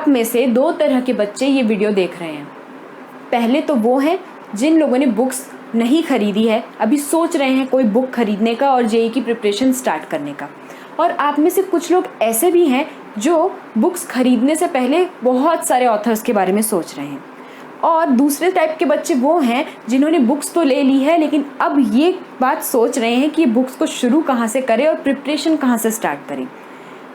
आप में से दो तरह के बच्चे ये वीडियो देख रहे हैं। पहले तो वो हैं जिन लोगों ने बुक्स नहीं खरीदी है, अभी सोच रहे हैं कोई बुक खरीदने का और जेईई की प्रिपरेशन स्टार्ट करने का। और आप में से कुछ लोग ऐसे भी हैं जो बुक्स खरीदने से पहले बहुत सारे ऑथर्स के बारे में सोच रहे हैं। और दूसरे टाइप के बच्चे वो हैं जिन्होंने बुक्स तो ले ली है, लेकिन अब ये बात सोच रहे हैं कि बुक्स को शुरू कहाँ से करें और प्रिपरेशन कहाँ से स्टार्ट करें।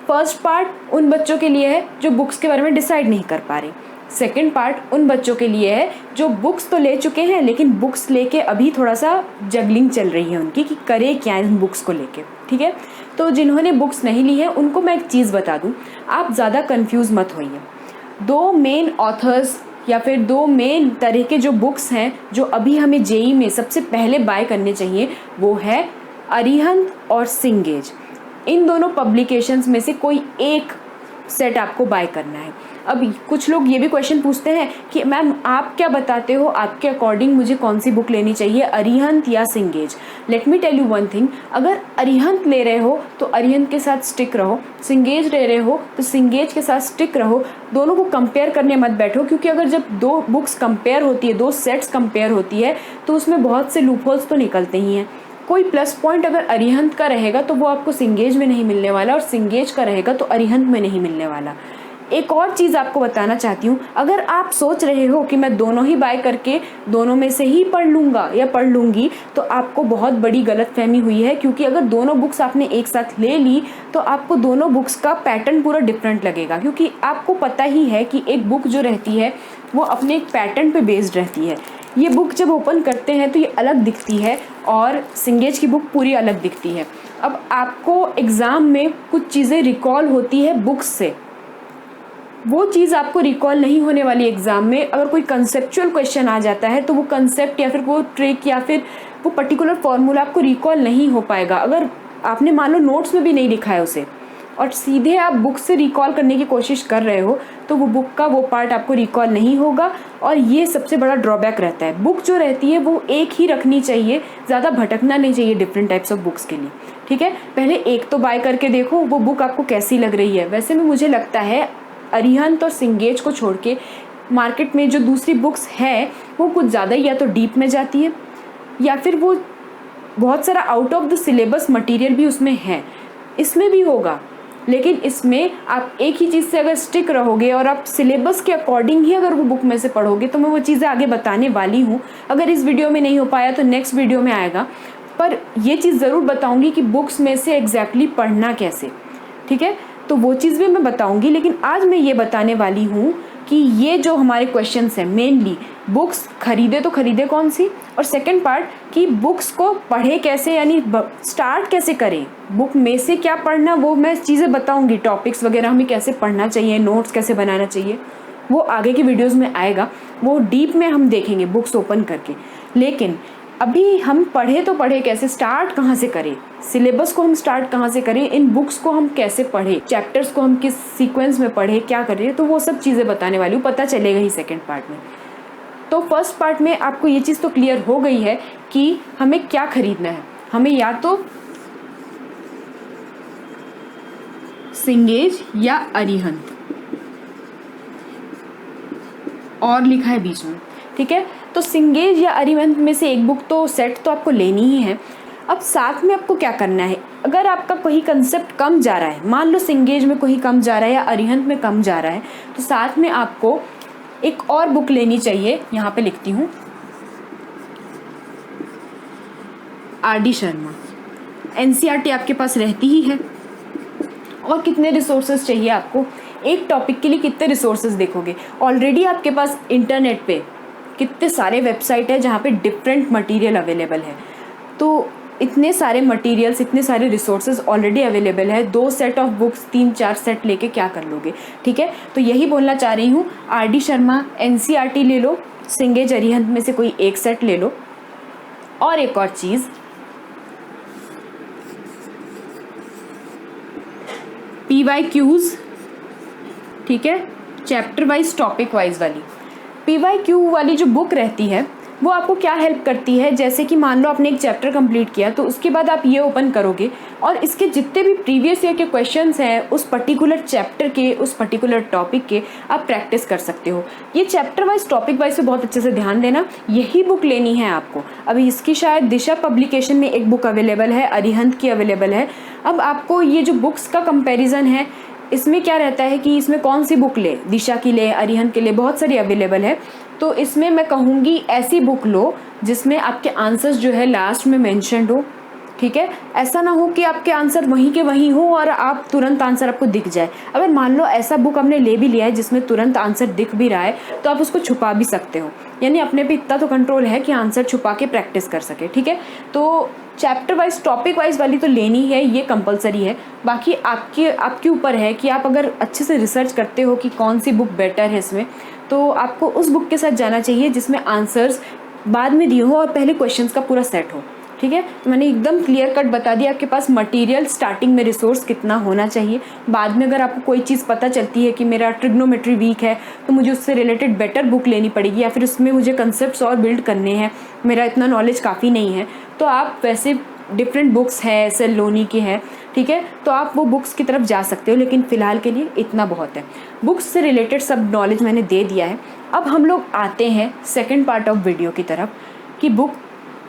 फर्स्ट पार्ट उन बच्चों के लिए है जो बुक्स के बारे में डिसाइड नहीं कर पा रहे। सेकंड पार्ट उन बच्चों के लिए है जो बुक्स तो ले चुके हैं, लेकिन बुक्स लेके अभी थोड़ा सा जगलिंग चल रही है उनकी कि करे क्या इन बुक्स को लेके। ठीक है, तो जिन्होंने बुक्स नहीं ली है उनको मैं एक चीज़ बता दूं, आप ज़्यादा कंफ्यूज मत होइए। दो मेन ऑथर्स या फिर दो मेन तरह के जो बुक्स हैं जो अभी हमें जेईई में सबसे पहले बाय करने चाहिए, वो है अरिहंत और सिंगेज। इन दोनों पब्लिकेशंस में से कोई एक सेट आपको बाय करना है। अब कुछ लोग ये भी क्वेश्चन पूछते हैं कि मैम आप क्या बताते हो, आपके अकॉर्डिंग मुझे कौन सी बुक लेनी चाहिए, अरिहंत या Cengage. Let me tell you one thing, अगर अरिहंत ले रहे हो तो अरिहंत के साथ स्टिक रहो, सिंगेज ले रहे हो तो सिंगेज के साथ स्टिक रहो। दोनों को कंपेयर करने मत बैठो, क्योंकि अगर जब दो बुक्स कंपेयर होती है, दो सेट्स कंपेयर होती है, तो उसमें बहुत से लूपहोल्स तो निकलते ही हैं। कोई प्लस पॉइंट अगर अरिहंत का रहेगा तो वो आपको सिंगेज में नहीं मिलने वाला, और सिंगेज का रहेगा तो अरिहंत में नहीं मिलने वाला। एक और चीज़ आपको बताना चाहती हूँ, अगर आप सोच रहे हो कि मैं दोनों ही बाय करके दोनों में से ही पढ़ लूँगा या पढ़ लूँगी, तो आपको बहुत बड़ी गलतफहमी हुई है। क्योंकि अगर दोनों बुक्स आपने एक साथ ले ली तो आपको दोनों बुक्स का पैटर्न पूरा डिफरेंट लगेगा, क्योंकि आपको पता ही है कि एक बुक जो रहती है वो अपने एक पैटर्न पे बेस्ड रहती है। ये बुक जब ओपन करते हैं तो ये अलग दिखती है और सिंगेज की बुक पूरी अलग दिखती है। अब आपको एग्ज़ाम में कुछ चीज़ें रिकॉल होती है बुक्स से, वो चीज़ आपको रिकॉल नहीं होने वाली एग्ज़ाम में। अगर कोई कंसेप्चुअल क्वेश्चन आ जाता है तो वो कंसेप्ट या फिर वो ट्रिक या फिर वो पर्टिकुलर फॉर्मूला आपको रिकॉल नहीं हो पाएगा, अगर आपने मान लो नोट्स में भी नहीं लिखा है उसे, और सीधे आप बुक से रिकॉल करने की कोशिश कर रहे हो तो वो बुक का वो पार्ट आपको रिकॉल नहीं होगा। और ये सबसे बड़ा ड्रॉबैक रहता है। बुक जो रहती है वो एक ही रखनी चाहिए, ज़्यादा भटकना नहीं चाहिए डिफरेंट टाइप्स ऑफ बुक्स के लिए। ठीक है, पहले एक तो बाय करके देखो वो बुक आपको कैसी लग रही है। वैसे में मुझे लगता है अरिहंत और सिंगेज को छोड़ के मार्केट में जो दूसरी बुक्स है वो कुछ ज़्यादा या तो डीप में जाती है, या फिर वो बहुत सारा out of the syllabus material भी उसमें है। इसमें भी होगा, लेकिन इसमें आप एक ही चीज़ से अगर स्टिक रहोगे और आप सिलेबस के अकॉर्डिंग ही अगर वो बुक में से पढ़ोगे, तो मैं वो चीज़ें आगे बताने वाली हूँ। अगर इस वीडियो में नहीं हो पाया तो नेक्स्ट वीडियो में आएगा, पर ये चीज़ ज़रूर बताऊँगी कि बुक्स में से एग्जैक्टली पढ़ना कैसे। ठीक है, तो वो चीज़ भी मैं बताऊँगी, लेकिन आज मैं ये बताने वाली हूँ कि ये जो हमारे क्वेश्चंस हैं मेनली बुक्स खरीदे तो खरीदे कौन सी, और सेकंड पार्ट कि बुक्स को पढ़े कैसे, यानी स्टार्ट कैसे करें, बुक में से क्या पढ़ना, वो मैं चीज़ें बताऊंगी। टॉपिक्स वगैरह हमें कैसे पढ़ना चाहिए, नोट्स कैसे बनाना चाहिए, वो आगे के वीडियोस में आएगा, वो डीप में हम देखेंगे बुक्स ओपन करके। लेकिन अभी हम पढ़े तो पढ़े कैसे, स्टार्ट कहाँ से करें, सिलेबस को हम स्टार्ट कहाँ से करें, इन बुक्स को हम कैसे पढ़ें, चैप्टर्स को हम किस सीक्वेंस में पढ़ें, क्या करें, तो वो सब चीज़ें बताने वाली हूँ, पता चलेगा ही सेकेंड पार्ट में। तो फर्स्ट पार्ट में आपको ये चीज़ तो क्लियर हो गई है कि हमें क्या खरीदना है। हमें या तो सिंगेज या अरिहंत, और लिखा है बीच में। ठीक है, तो सिंगेज या अरिहंत में से एक बुक तो सेट तो आपको लेनी ही है। अब साथ में आपको क्या करना है, अगर आपका कोई कंसेप्ट कम जा रहा है, मान लो सिंगेज में कोई कम जा रहा है या अरिहंत में कम जा रहा है, तो साथ में आपको एक और बुक लेनी चाहिए। यहाँ पे लिखती हूँ आर.डी. शर्मा। एनसीईआरटी आपके पास रहती ही है, और कितने रिसोर्सेज चाहिए आपको, एक टॉपिक के लिए कितने रिसोर्सेज देखोगे। ऑलरेडी आपके पास इंटरनेट पे कितने सारे वेबसाइट है जहाँ पे डिफरेंट मटेरियल अवेलेबल है, तो इतने सारे मटेरियल्स, इतने सारे रिसोर्सेज ऑलरेडी अवेलेबल है। 2 सेट ऑफ बुक्स 3-4 सेट लेके क्या कर लोगे। ठीक है, तो यही बोलना चाह रही हूँ, आर.डी. शर्मा एनसीईआरटी ले लो, सिंगेज अरिहंत में से कोई एक सेट ले लो। और एक और चीज़, PYQs, ठीक है, चैप्टर वाइज टॉपिक वाइज वाली PYQ वाली जो बुक रहती है वो आपको क्या हेल्प करती है, जैसे कि मान लो आपने एक चैप्टर कंप्लीट किया तो उसके बाद आप ये ओपन करोगे और इसके जितने भी प्रीवियस ईयर के क्वेश्चंस हैं उस पर्टिकुलर चैप्टर के, उस पर्टिकुलर टॉपिक के, आप प्रैक्टिस कर सकते हो। ये चैप्टर वाइज, टॉपिक वाइज पे बहुत अच्छे से ध्यान देना। यही बुक लेनी है आपको। अभी इसकी शायद दिशा पब्लिकेशन में एक बुक अवेलेबल है, अरिहंत की अवेलेबल है। अब आपको ये जो बुक्स का कंपेरिजन है, इसमें क्या रहता है कि इसमें कौन सी बुक ले, दिशा की ले, अरिहंत के लिए, बहुत सारी अवेलेबल है। तो इसमें मैं कहूँगी ऐसी बुक लो जिसमें आपके आंसर्स जो है लास्ट में मेंशन्ड हो, ठीक है। ऐसा ना हो कि आपके आंसर वहीं के वहीं हो और आप तुरंत आंसर आपको दिख जाए। अगर मान लो ऐसा बुक हमने ले भी लिया है जिसमें तुरंत आंसर दिख भी रहा है तो आप उसको छुपा भी सकते हो, यानी अपने पे इतना तो कंट्रोल है कि आंसर छुपा के प्रैक्टिस कर सके, ठीक है। तो चैप्टर वाइज, टॉपिक वाइज वाली तो लेनी है, ये कंपलसरी है। बाकी आपके ऊपर है कि आप अगर अच्छे से रिसर्च करते हो कि कौन सी बुक बेटर है इसमें, तो आपको उस बुक के साथ जाना चाहिए जिसमें आंसर्स बाद में दिए हो और पहले क्वेश्चंस का पूरा सेट हो, ठीक है। तो मैंने एकदम क्लियर कट बता दिया आपके पास मटेरियल स्टार्टिंग में रिसोर्स कितना होना चाहिए। बाद में अगर आपको कोई चीज़ पता चलती है कि मेरा ट्रिग्नोमेट्री वीक है तो मुझे उससे रिलेटेड बेटर बुक लेनी पड़ेगी, या फिर उसमें मुझे कंसेप्ट्स और बिल्ड करने हैं, मेरा इतना नॉलेज काफ़ी नहीं है, तो आप वैसे डिफरेंट बुक्स है, एस.एल. लोनी की है, ठीक है, तो आप वो बुक्स की तरफ जा सकते हो। लेकिन फ़िलहाल के लिए इतना बहुत है। बुक्स से रिलेटेड सब नॉलेज मैंने दे दिया है। अब हम लोग आते हैं सेकंड पार्ट ऑफ वीडियो की तरफ कि बुक,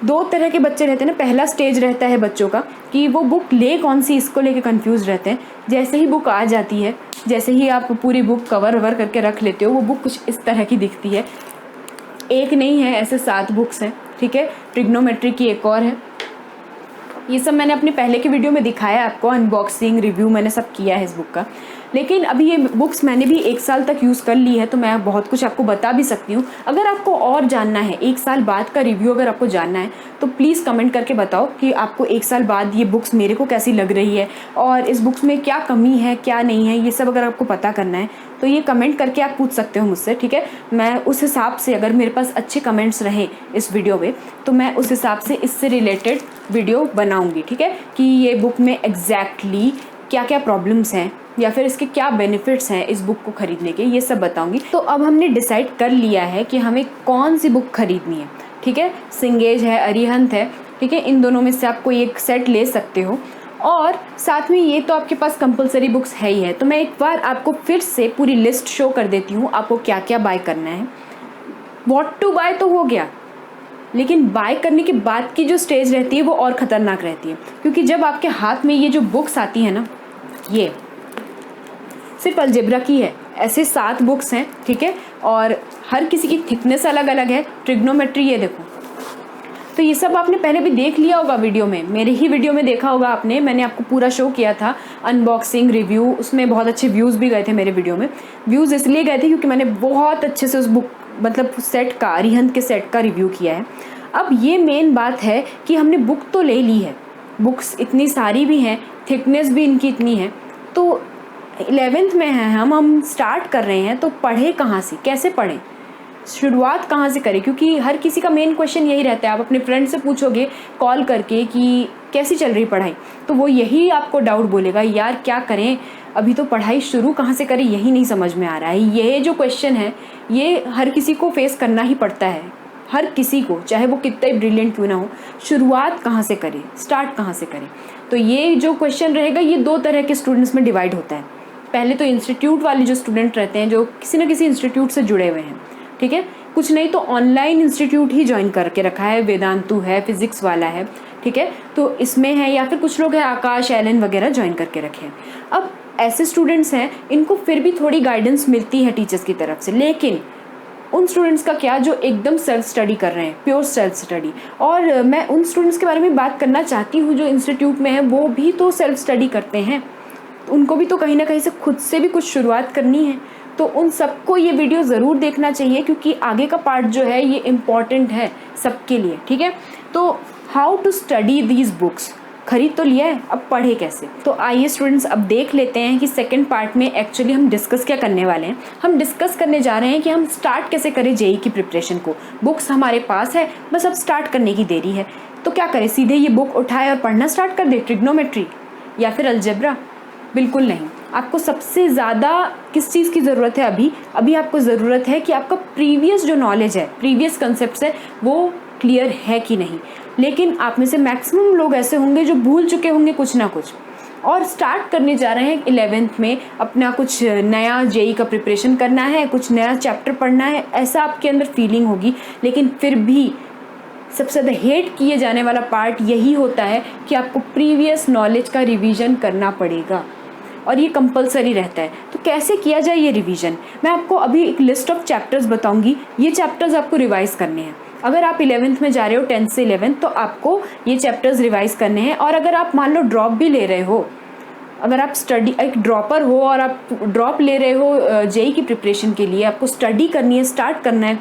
दो तरह के बच्चे रहते हैं ना। पहला स्टेज रहता है बच्चों का कि वो बुक ले कौन सी, इसको लेके कंफ्यूज रहते हैं। जैसे ही बुक आ जाती है, जैसे ही आप पूरी बुक कवर ववर करके रख लेते हो, वो बुक कुछ इस तरह की दिखती है। एक नहीं है, ऐसे 7 बुक्स हैं, ठीक है। ट्रिग्नोमेट्री की एक और है। ये सब मैंने अपने पहले के वीडियो में दिखाया है आपको, अनबॉक्सिंग, रिव्यू मैंने सब किया है इस बुक का। लेकिन अभी ये बुक्स मैंने भी 1 साल तक यूज़ कर ली है तो मैं बहुत कुछ आपको बता भी सकती हूँ। अगर आपको और जानना है, 1 साल बाद का रिव्यू अगर आपको जानना है तो प्लीज़ कमेंट करके बताओ कि आपको 1 साल बाद ये बुक्स मेरे को कैसी लग रही है और इस बुक्स में क्या कमी है, क्या नहीं है, ये सब अगर आपको पता करना है तो ये कमेंट करके आप पूछ सकते हो मुझसे, ठीक है। मैं उस हिसाब से, अगर मेरे पास अच्छे कमेंट्स रहे इस वीडियो में तो मैं उस हिसाब से इससे रिलेटेड वीडियो बनाऊंगी, ठीक है, कि ये बुक में एग्जैक्टली क्या क्या प्रॉब्लम्स हैं या फिर इसके क्या बेनिफिट्स हैं इस बुक को ख़रीदने के, ये सब बताऊंगी। तो अब हमने डिसाइड कर लिया है कि हमें कौन सी बुक खरीदनी है, ठीक है। सिंगेज है, अरिहंत है, ठीक है, इन दोनों में से आप कोई एक सेट ले सकते हो। और साथ में ये तो आपके पास कंपलसरी बुक्स है ही है, तो मैं एक बार आपको फिर से पूरी लिस्ट शो कर देती हूँ आपको क्या क्या बाय करना है। व्हाट टू बाय तो हो गया, लेकिन बाय करने के बाद की जो स्टेज रहती है वो और ख़तरनाक रहती है, क्योंकि जब आपके हाथ में ये जो बुक्स आती है ना, ये सिर्फ अलजेब्रा की है, ऐसे 7 बुक्स हैं, ठीक है, और हर किसी की थिकनेस अलग अलग है। ट्रिग्नोमेट्री ये देखो, तो ये सब आपने पहले भी देख लिया होगा वीडियो में, मेरे ही वीडियो में देखा होगा आपने, मैंने आपको पूरा शो किया था, अनबॉक्सिंग, रिव्यू, उसमें बहुत अच्छे व्यूज़ भी गए थे मेरे वीडियो में। व्यूज़ इसलिए गए थे क्योंकि मैंने बहुत अच्छे से उस बुक, मतलब सेट का, अरिहंत के सेट का रिव्यू किया है। अब ये मेन बात है कि हमने बुक तो ले ली है, बुक्स इतनी सारी भी हैं, थिकनेस भी इनकी इतनी है, तो 11th में हैं हम स्टार्ट कर रहे हैं, तो पढ़े कहाँ से, कैसे पढ़ें, शुरुआत कहाँ से करें, क्योंकि हर किसी का मेन क्वेश्चन यही रहता है। आप अपने फ्रेंड से पूछोगे कॉल करके कि कैसी चल रही पढ़ाई, तो वो यही आपको डाउट बोलेगा, यार क्या करें, अभी तो पढ़ाई शुरू कहाँ से करें यही नहीं समझ में आ रहा है। ये जो क्वेश्चन है ये हर किसी को फेस करना ही पड़ता है, हर किसी को, चाहे वो कितना ही ब्रिलियंट क्यों ना हो। शुरुआत कहाँ से करें, स्टार्ट कहाँ से करें, तो ये जो क्वेश्चन रहेगा ये 2 तरह के स्टूडेंट्स में डिवाइड होता है। पहले तो इंस्टीट्यूट वाले जो स्टूडेंट रहते हैं, जो किसी न किसी इंस्टीट्यूट से जुड़े हुए हैं, ठीक है, कुछ नहीं तो ऑनलाइन इंस्टीट्यूट ही ज्वाइन करके रखा है, वेदांतु है, फिजिक्स वाला है, ठीक है, तो इसमें है, या फिर कुछ लोग हैं आकाश, एलन वगैरह ज्वाइन करके रखे हैं। अब ऐसे स्टूडेंट्स हैं, इनको फिर भी थोड़ी गाइडेंस मिलती है टीचर्स की तरफ से, लेकिन उन स्टूडेंट्स का क्या जो एकदम सेल्फ स्टडी कर रहे हैं, प्योर सेल्फ स्टडी। और मैं उन स्टूडेंट्स के बारे में बात करना चाहती हूँ जो इंस्टीट्यूट में है, वो भी तो सेल्फ स्टडी करते हैं, उनको भी तो कहीं ना कहीं से खुद से भी कुछ शुरुआत करनी है। तो उन सबको ये वीडियो ज़रूर देखना चाहिए, क्योंकि आगे का पार्ट जो है ये इम्पॉर्टेंट है सबके लिए, ठीक है। तो how to study these books, खरीद तो लिया है, अब पढ़े कैसे। तो आइए स्टूडेंट्स अब देख लेते हैं कि सेकंड पार्ट में एक्चुअली हम डिस्कस क्या करने वाले हैं। हम डिस्कस करने जा रहे हैं कि हम स्टार्ट कैसे करें जेईई की प्रिपरेशन को। बुक्स हमारे पास है, बस अब स्टार्ट करने की देरी है। तो क्या करें, सीधे ये बुक उठाए और पढ़ना स्टार्ट कर दे, ट्रिग्नोमेट्री या फिर अलजेब्रा? बिल्कुल नहीं। आपको सबसे ज़्यादा किस चीज़ की ज़रूरत है अभी आपको ज़रूरत है कि आपका प्रीवियस जो नॉलेज है, प्रीवियस कंसेप्ट्स है, वो क्लियर है कि नहीं। लेकिन आप में से मैक्सिमम लोग ऐसे होंगे जो भूल चुके होंगे कुछ ना कुछ और स्टार्ट करने जा रहे हैं 11th में अपना कुछ नया जेई का प्रिपरेशन करना है, कुछ नया चैप्टर पढ़ना है, ऐसा आपके अंदर फीलिंग होगी। लेकिन फिर भी सबसे ज़्यादा हेट किए जाने वाला पार्ट यही होता है कि आपको प्रीवियस नॉलेज का रिवीजन करना पड़ेगा और ये कंपलसरी रहता है। तो कैसे किया जाए ये रिवीजन, मैं आपको अभी एक लिस्ट ऑफ चैप्टर्स बताऊंगी। ये चैप्टर्स आपको रिवाइज करने हैं। अगर आप 11th में जा रहे हो, 10th से 11th, तो आपको ये चैप्टर्स रिवाइज करने हैं। और अगर आप मान लो ड्रॉप भी ले रहे हो, अगर आप स्टडी एक ड्रॉपर हो और आप ड्रॉप ले रहे हो जेई की प्रिपरेशन के लिए, आपको स्टडी करनी है, स्टार्ट करना है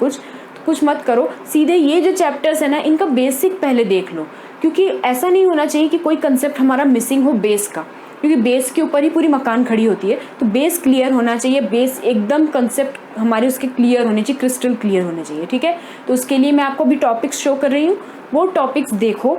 कुछ मत करो, सीधे ये जो चैप्टर्स है ना, इनका बेसिक पहले देख लो। क्योंकि ऐसा नहीं होना चाहिए कि कोई कंसेप्ट हमारा मिसिंग हो बेस का, क्योंकि बेस के ऊपर ही पूरी मकान खड़ी होती है। तो बेस क्लियर होना चाहिए, बेस एकदम कंसेप्ट हमारे उसके क्लियर होने चाहिए, क्रिस्टल क्लियर होने चाहिए, ठीक है। तो उसके लिए मैं आपको अभी टॉपिक्स शो कर रही हूँ, वो टॉपिक्स देखो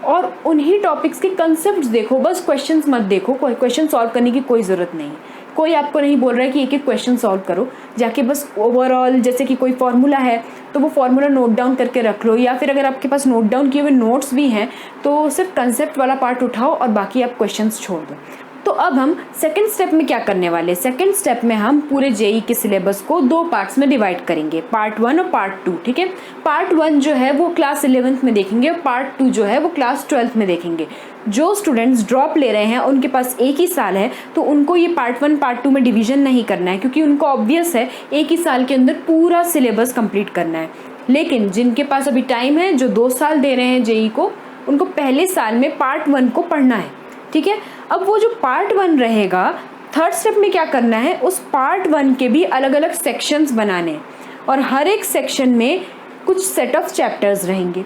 और उन्हीं टॉपिक्स के कंसेप्ट्स देखो, बस क्वेश्चंस मत देखो। कोई क्वेश्चन सॉल्व करने की कोई ज़रूरत नहीं है। कोई आपको नहीं बोल रहा है कि एक एक क्वेश्चन सॉल्व करो, जाके बस ओवरऑल जैसे कि कोई फार्मूला है तो वो फार्मूला नोट डाउन करके रख लो, या फिर अगर आपके पास नोट डाउन किए हुए नोट्स भी हैं तो सिर्फ कंसेप्ट वाला पार्ट उठाओ और बाकी आप क्वेश्चंस छोड़ दो। तो अब हम सेकंड स्टेप में क्या करने वाले हैं, सेकंड स्टेप में हम पूरे जेई के सिलेबस को 2 पार्ट्स में डिवाइड करेंगे, पार्ट 1 और पार्ट 2, ठीक है। पार्ट 1 जो है वो क्लास 11th में देखेंगे और पार्ट 2 जो है वो क्लास 12th में देखेंगे। जो स्टूडेंट्स ड्रॉप ले रहे हैं उनके पास एक ही साल है, तो उनको ये पार्ट 1 पार्ट 2 में डिवीजन नहीं करना है, क्योंकि उनको ऑब्वियस है एक ही साल के अंदर पूरा सिलेबस कंप्लीट करना है। लेकिन जिनके पास अभी टाइम है, जो 2 साल दे रहे हैं जेई को, उनको पहले साल में पार्ट 1 को पढ़ना है, ठीक है। अब वो जो पार्ट 1 रहेगा, थर्ड स्टेप में क्या करना है, उस पार्ट 1 के भी अलग अलग सेक्शंस बनाने हैं और हर एक सेक्शन में कुछ सेट ऑफ चैप्टर्स रहेंगे।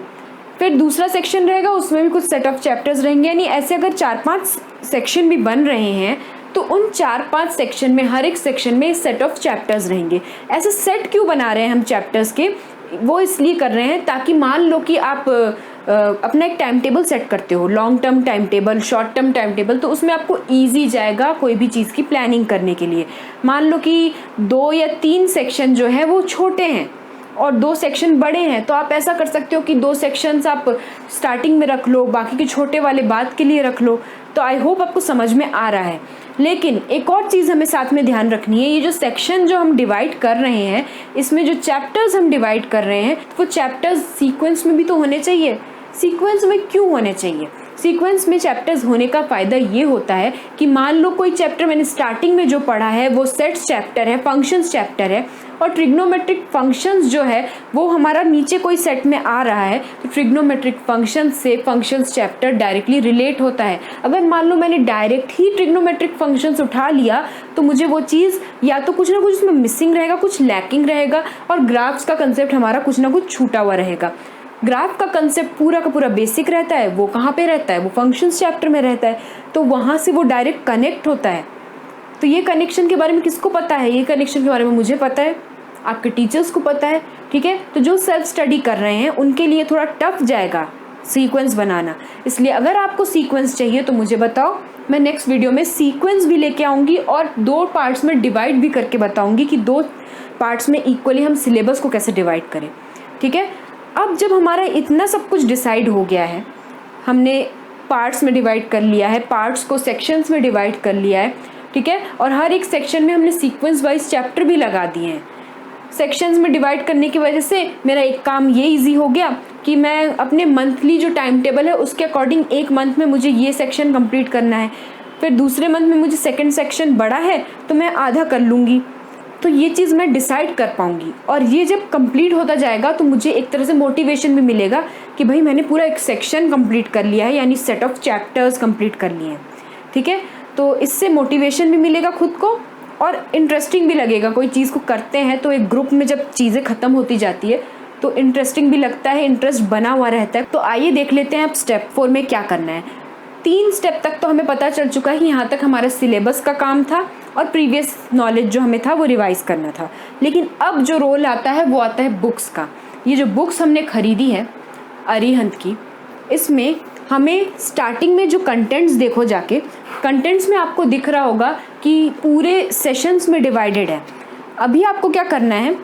फिर दूसरा सेक्शन रहेगा, उसमें भी कुछ सेट ऑफ चैप्टर्स रहेंगे। यानी ऐसे अगर 4-5 सेक्शन भी बन रहे हैं तो उन 4-5 सेक्शन में, हर एक सेक्शन में सेट ऑफ चैप्टर्स रहेंगे। ऐसे सेट क्यों बना रहे हैं हम चैप्टर्स के, वो इसलिए कर रहे हैं ताकि मान लो कि आप अपना एक टाइम टेबल सेट करते हो, long term time table, short term time table, तो उसमें आपको ईजी जाएगा कोई भी चीज़ की प्लानिंग करने के लिए। मान लो कि 2 या 3 सेक्शन जो है वो छोटे हैं और 2 सेक्शन बड़े हैं, तो आप ऐसा कर सकते हो कि 2 सेक्शंस आप स्टार्टिंग में रख लो, बाकी के छोटे वाले बाद के लिए रख लो। तो आई होप आपको समझ में आ रहा है। लेकिन एक और चीज़ हमें साथ में ध्यान रखनी है, ये जो सेक्शन जो हम डिवाइड कर रहे हैं, इसमें जो चैप्टर्स हम डिवाइड कर रहे हैं, वो चैप्टर्स सीक्वेंस में भी तो होने चाहिए। सीक्वेंस में क्यों होने चाहिए, सीक्वेंस में चैप्टर्स होने का फ़ायदा ये होता है कि मान लो कोई चैप्टर मैंने स्टार्टिंग में जो पढ़ा है वो सेट्स चैप्टर है, फंक्शंस चैप्टर है, और ट्रिग्नोमेट्रिक फंक्शंस जो है वो हमारा नीचे कोई सेट में आ रहा है, तो ट्रिग्नोमेट्रिक फंक्शंस से फंक्शंस चैप्टर डायरेक्टली रिलेट होता है। अगर मान लो मैंने डायरेक्ट ही ट्रिग्नोमेट्रिक फंक्शंस उठा लिया तो मुझे वो चीज़ या तो कुछ ना कुछ उसमें मिसिंग रहेगा, कुछ लैकिंग रहेगा, और ग्राफ्स का कंसेप्ट हमारा कुछ ना कुछ छूटा हुआ रहेगा। ग्राफ का कंसेप्ट पूरा का पूरा बेसिक रहता है, वो कहाँ पे रहता है, वो फंक्शंस चैप्टर में रहता है, तो वहाँ से वो डायरेक्ट कनेक्ट होता है। तो ये कनेक्शन के बारे में किसको पता है, ये कनेक्शन के बारे में मुझे पता है, आपके टीचर्स को पता है, ठीक है। तो जो सेल्फ स्टडी कर रहे हैं उनके लिए थोड़ा टफ जाएगा सीक्वेंस बनाना, इसलिए अगर आपको सीक्वेंस चाहिए तो मुझे बताओ, मैं नेक्स्ट वीडियो में सीक्वेंस भी लेके आऊँगी और 2 पार्ट्स में डिवाइड भी करके बताऊँगी कि 2 पार्ट्स में इक्वली हम सिलेबस को कैसे डिवाइड करें, ठीक है। अब जब हमारा इतना सब कुछ डिसाइड हो गया है, हमने पार्ट्स में डिवाइड कर लिया है, पार्ट्स को सेक्शंस में डिवाइड कर लिया है, ठीक है, और हर एक सेक्शन में हमने सीक्वेंस वाइज चैप्टर भी लगा दिए हैं। सेक्शंस में डिवाइड करने की वजह से मेरा एक काम ये इजी हो गया कि मैं अपने मंथली जो टाइम टेबल है उसके अकॉर्डिंग एक मंथ में मुझे ये सेक्शन कंप्लीट करना है, फिर दूसरे मंथ में मुझे सेकंड सेक्शन बड़ा है तो मैं आधा कर लूँगी, तो ये चीज़ मैं डिसाइड कर पाऊँगी। और ये जब कंप्लीट होता जाएगा तो मुझे एक तरह से मोटिवेशन भी मिलेगा कि भाई मैंने पूरा एक सेक्शन कंप्लीट कर लिया है, यानी सेट ऑफ चैप्टर्स कंप्लीट कर लिए हैं, ठीक है। तो इससे मोटिवेशन भी मिलेगा खुद को और इंटरेस्टिंग भी लगेगा। कोई चीज़ को करते हैं तो एक ग्रुप में जब चीज़ें ख़त्म होती जाती है तो इंटरेस्टिंग भी लगता है, इंटरेस्ट बना हुआ रहता है। तो आइए देख लेते हैं अब स्टेप 4 में क्या करना है। 3 स्टेप तक तो हमें पता चल चुका है कि यहाँ तक हमारा सिलेबस का काम था और प्रीवियस नॉलेज जो हमें था वो रिवाइज करना था। लेकिन अब जो रोल आता है वो आता है बुक्स का। ये जो बुक्स हमने खरीदी है अरिहंत की, इसमें हमें स्टार्टिंग में जो कंटेंट्स देखो जाके, कंटेंट्स में आपको दिख रहा होगा कि पूरे सेशंस में डिवाइडेड है। अभी आपको क्या करना है,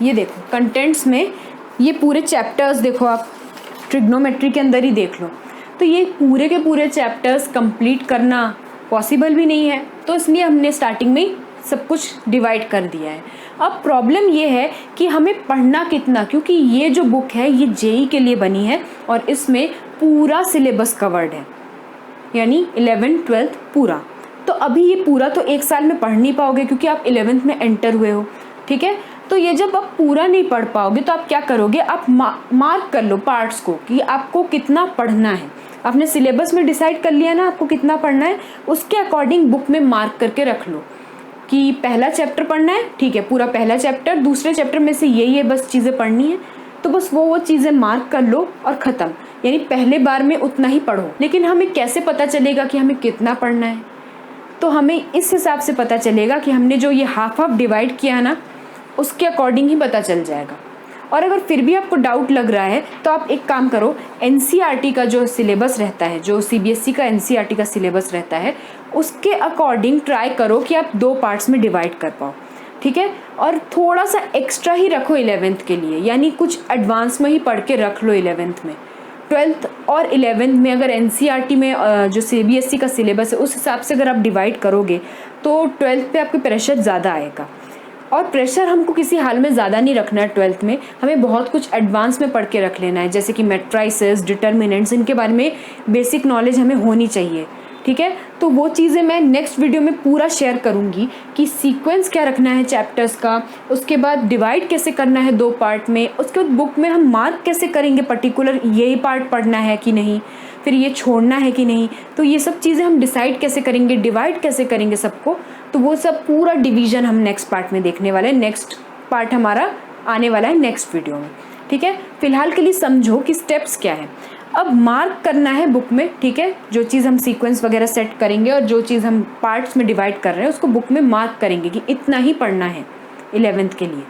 ये देखो कंटेंट्स में ये पूरे चैप्टर्स देखो, आप ट्रिग्नोमेट्री के अंदर ही देख लो, तो ये पूरे के पूरे चैप्टर्स कंप्लीट करना पॉसिबल भी नहीं है, तो इसलिए हमने स्टार्टिंग में ही सब कुछ डिवाइड कर दिया है। अब प्रॉब्लम ये है कि हमें पढ़ना कितना, क्योंकि ये जो बुक है ये जेई के लिए बनी है और इसमें पूरा सिलेबस कवर्ड है, यानी 11th 12th पूरा। तो अभी ये पूरा तो एक साल में पढ़ नहीं पाओगे क्योंकि आप 11th में एंटर हुए हो, ठीक है। तो ये जब आप पूरा नहीं पढ़ पाओगे तो आप क्या करोगे, आप मार्क कर लो पार्ट्स को कि आपको कितना पढ़ना है। आपने सिलेबस में डिसाइड कर लिया ना आपको कितना पढ़ना है, उसके अकॉर्डिंग बुक में मार्क करके रख लो कि पहला चैप्टर पढ़ना है, ठीक है, पूरा पहला चैप्टर, दूसरे चैप्टर में से ये बस चीज़ें पढ़नी है, तो बस वो चीज़ें मार्क कर लो और ख़त्म। यानी पहले बार में उतना ही पढ़ो। लेकिन हमें कैसे पता चलेगा कि हमें कितना पढ़ना है, तो हमें इस हिसाब से पता चलेगा कि हमने जो ये हाफ डिवाइड किया ना उसके अकॉर्डिंग ही पता चल जाएगा। और अगर फिर भी आपको डाउट लग रहा है तो आप एक काम करो, एनसीईआरटी का जो सिलेबस रहता है, जो सीबीएसई का एनसीईआरटी का सिलेबस रहता है, उसके अकॉर्डिंग ट्राई करो कि आप 2 पार्ट्स में डिवाइड कर पाओ, ठीक है। और थोड़ा सा एक्स्ट्रा ही रखो 11th के लिए, यानी कुछ एडवांस में ही पढ़ के रख लो 11th में। 12th और 11th में अगर एनसीईआरटी में जो सीबीएसई का सिलेबस है उस हिसाब से अगर आप डिवाइड करोगे तो 12th पे आपके प्रेशर ज़्यादा आएगा। और प्रेशर हमको किसी हाल में ज़्यादा नहीं रखना है 12th में, हमें बहुत कुछ एडवांस में पढ़ के रख लेना है, जैसे कि मैट्राइसेस, डिटर्मिनेंट्स, इनके बारे में बेसिक नॉलेज हमें होनी चाहिए, ठीक है। तो वो चीज़ें मैं नेक्स्ट वीडियो में पूरा शेयर करूँगी कि सीक्वेंस क्या रखना है चैप्टर्स का, उसके बाद डिवाइड कैसे करना है 2 पार्ट में, उसके बाद बुक में हम मार्क कैसे करेंगे पर्टिकुलर यही पार्ट पढ़ना है कि नहीं, फिर ये छोड़ना है कि नहीं, तो ये सब चीज़ें हम डिसाइड कैसे करेंगे, डिवाइड कैसे करेंगे सबको, तो वो सब पूरा डिवीज़न हम नेक्स्ट पार्ट में देखने वाले हैं। नेक्स्ट पार्ट हमारा आने वाला है नेक्स्ट वीडियो में, ठीक है। फिलहाल के लिए समझो कि स्टेप्स क्या है। अब मार्क करना है बुक में, ठीक है, जो चीज़ हम सीक्वेंस वगैरह सेट करेंगे और जो चीज़ हम पार्ट्स में डिवाइड कर रहे हैं उसको बुक में मार्क करेंगे कि इतना ही पढ़ना है 11th के लिए।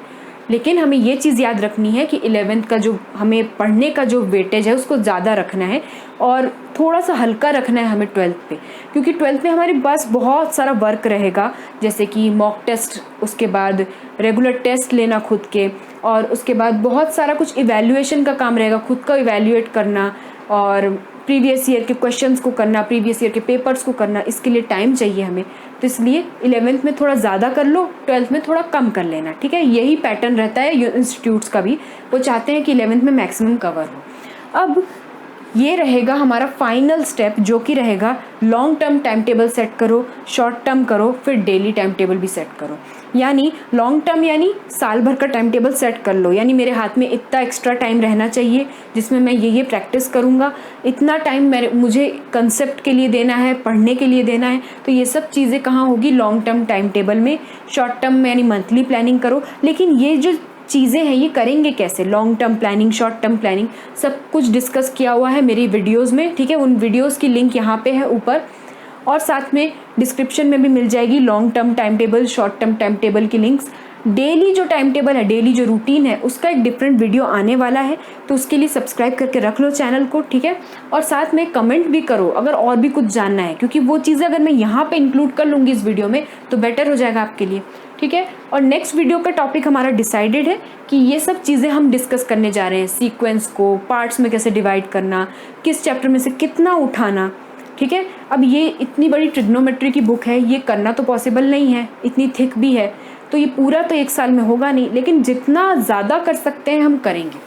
लेकिन हमें ये चीज़ याद रखनी है कि 11th का जो हमें पढ़ने का जो वेटेज है उसको ज़्यादा रखना है और थोड़ा सा हल्का रखना है हमें 12th पे, क्योंकि 12th में हमारे पास बहुत सारा वर्क रहेगा, जैसे कि मॉक टेस्ट, उसके बाद रेगुलर टेस्ट लेना खुद के, और उसके बाद बहुत सारा कुछ इवैल्यूएशन का काम रहेगा, खुद का इवैल्यूएट करना और प्रीवियस ईयर के क्वेश्चंस को करना, प्रीवियस ईयर के पेपर्स को करना, इसके लिए टाइम चाहिए हमें। तो इसलिए 11th में थोड़ा ज़्यादा कर लो, 12th में थोड़ा कम कर लेना, ठीक है। यही पैटर्न रहता है इंस्टीट्यूट्स का भी, वो चाहते हैं कि 11th में मैक्सिमम कवर हो। अब ये रहेगा हमारा फाइनल स्टेप, जो कि रहेगा long term time table set करो, शॉर्ट टर्म करो, फिर डेली टाइम टेबल भी सेट करो। यानी लॉन्ग टर्म यानी साल भर का टाइम टेबल सेट कर लो, यानी मेरे हाथ में इतना एक्स्ट्रा टाइम रहना चाहिए जिसमें मैं ये प्रैक्टिस करूँगा, इतना टाइम मुझे कंसेप्ट के लिए देना है, पढ़ने के लिए देना है। तो ये सब चीज़ें कहाँ होगी, लॉन्ग टर्म टाइम टेबल में। शॉर्ट टर्म में यानी मंथली प्लानिंग करो, लेकिन ये जो चीज़ें हैं ये करेंगे कैसे, long term planning, short term planning, सब कुछ डिस्कस किया हुआ है मेरी वीडियोस में, ठीक है। उन वीडियोस की लिंक यहाँ पे है ऊपर, और साथ में डिस्क्रिप्शन में भी मिल जाएगी long term time table, short term time table की लिंक्स। डेली जो टाइम टेबल है, डेली जो रूटीन है, उसका एक डिफरेंट वीडियो आने वाला है, तो उसके लिए सब्सक्राइब करके रख लो चैनल को, ठीक है। और साथ में कमेंट भी करो अगर और भी कुछ जानना है, क्योंकि वो चीज़ें अगर मैं यहाँ पे इंक्लूड कर लूँगी इस वीडियो में तो बेटर हो जाएगा आपके लिए, ठीक है। और नेक्स्ट वीडियो का टॉपिक हमारा डिसाइडेड है कि ये सब चीज़ें हम डिस्कस करने जा रहे हैं, सीक्वेंस को पार्ट्स में कैसे डिवाइड करना, किस चैप्टर में से कितना उठाना, ठीक है। अब ये इतनी बड़ी ट्रिग्नोमेट्री की बुक है, ये करना तो पॉसिबल नहीं है, इतनी थिक भी है, तो ये पूरा तो एक साल में होगा नहीं, लेकिन जितना ज़्यादा कर सकते हैं हम करेंगे।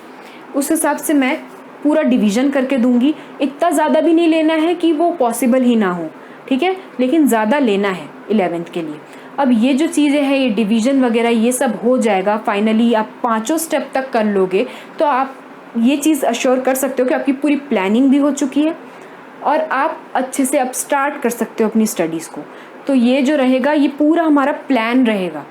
उस हिसाब से मैं पूरा डिवीज़न करके दूंगी, इतना ज़्यादा भी नहीं लेना है कि वो पॉसिबल ही ना हो, ठीक है, लेकिन ज़्यादा लेना है 11th के लिए। अब ये जो चीज़ें हैं, ये डिवीज़न वगैरह ये सब हो जाएगा, फाइनली आप 5 स्टेप तक कर लोगे तो आप ये चीज़ अश्योर कर सकते हो कि आपकी पूरी प्लानिंग भी हो चुकी है और आप अच्छे से अब स्टार्ट कर सकते हो अपनी स्टडीज़ को। तो ये जो रहेगा ये पूरा हमारा प्लान रहेगा,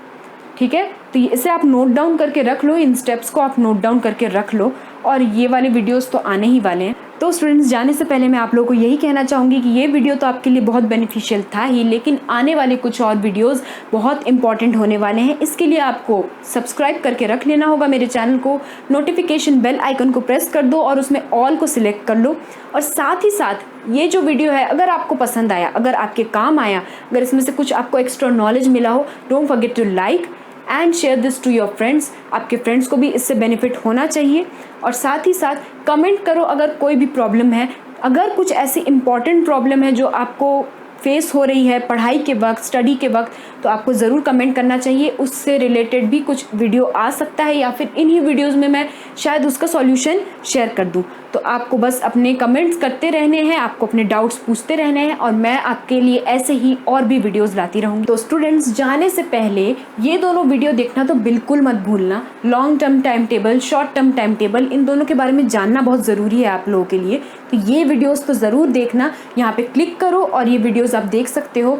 ठीक है। तो इसे आप नोट डाउन करके रख लो, इन स्टेप्स को आप नोट डाउन करके रख लो, और ये वाले वीडियोस तो आने ही वाले हैं। तो स्टूडेंट्स, जाने से पहले मैं आप लोगों को यही कहना चाहूँगी कि ये वीडियो तो आपके लिए बहुत बेनिफिशियल था ही, लेकिन आने वाले कुछ और वीडियोस बहुत इंपॉर्टेंट होने वाले हैं। इसके लिए आपको सब्सक्राइब करके रख लेना होगा मेरे चैनल को, नोटिफिकेशन बेल आइकन को प्रेस कर दो और उसमें ऑल को सिलेक्ट कर लो। और साथ ही साथ ये जो वीडियो है अगर आपको पसंद आया, अगर आपके काम आया, अगर इसमें से कुछ आपको एक्स्ट्रा नॉलेज मिला हो, don't forget to like and share this to your friends. आपके फ्रेंड्स को भी इससे बेनिफिट होना चाहिए। और साथ ही साथ कमेंट करो अगर कोई भी प्रॉब्लम है, अगर कुछ ऐसी इंपॉर्टेंट प्रॉब्लम है जो आपको फेस हो रही है पढ़ाई के वक्त, स्टडी के वक्त, तो आपको ज़रूर कमेंट करना चाहिए। उससे रिलेटेड भी कुछ वीडियो आ सकता है या फिर इन्हीं वीडियोस में मैं शायद उसका सॉल्यूशन शेयर कर दूं। तो आपको बस अपने कमेंट्स करते रहने हैं, आपको अपने डाउट्स पूछते रहने हैं और मैं आपके लिए ऐसे ही और भी वीडियोस लाती रहूँगी। तो स्टूडेंट्स, जाने से पहले ये दोनों वीडियो देखना तो बिल्कुल मत भूलना। Long term time table, short term time table, इन दोनों के बारे में जानना बहुत ज़रूरी है आप लोगों के लिए। तो ये वीडियोस तो ज़रूर देखना। यहाँ पे क्लिक करो और ये वीडियोस आप देख सकते हो।